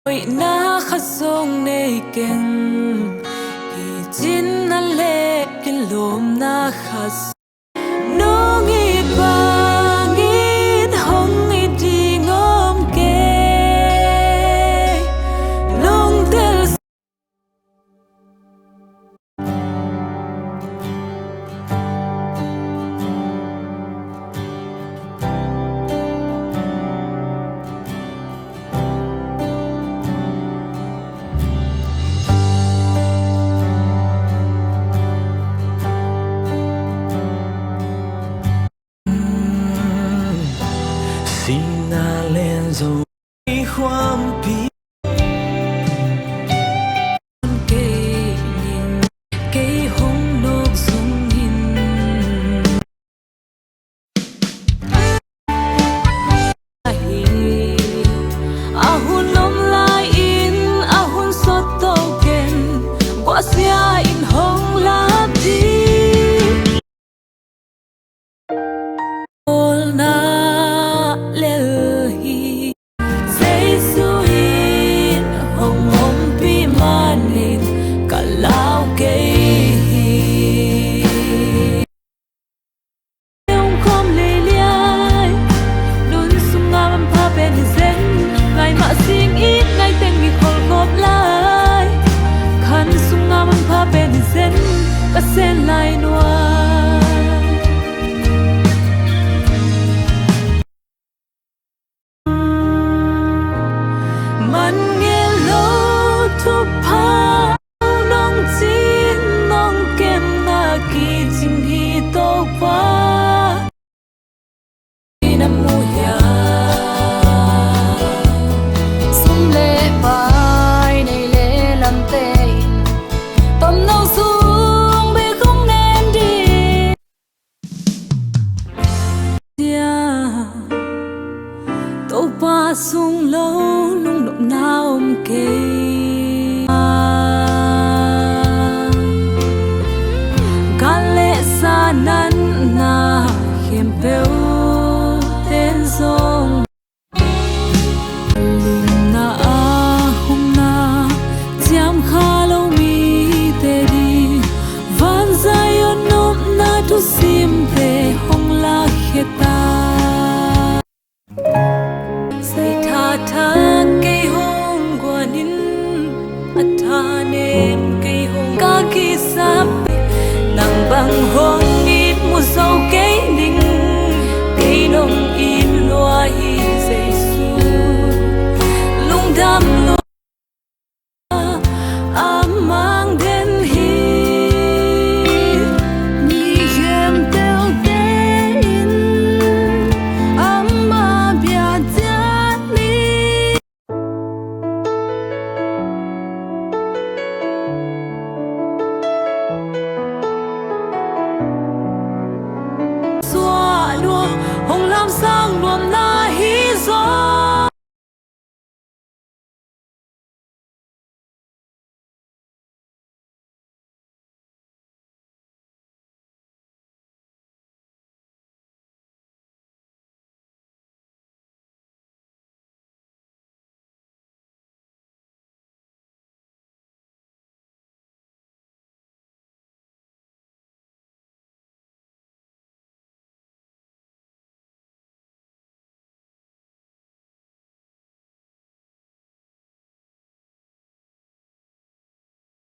ôi na khát sông này keng kỳ chín na lệ kinh lùm na khát nô nghi ba nghi hong nghi đi ngom kê nông tel Sina lên dầu khoam pi cây nhìn cây hồng nốt sông nhìn ahun nom lai in ahun sot token qua sia in hong la đi na lelhi say suin hong hong pi manin kalau kei không lê liai nun sung ngam pa ben zen ngày mà sing ít ngày tên mi khol khop lai khan sung ngam pa ben zen ka sen lai noa man nghe lô thu pa nong chín nong kem na kỳ chim hi tô qua nam mu ya sum lệ vai này lệ làm tê tầm nâu xuống bê không nên đi tô pa sung lâu lung động nào kê ca lệ sa nan na hiểm bêu tên dòng linh na hum na jam kha lâu mi te đi van zai on nom na tu sim te hong la kheta say tha tha cây hong guanin atha nem cây hong ka ki sap nang bang hong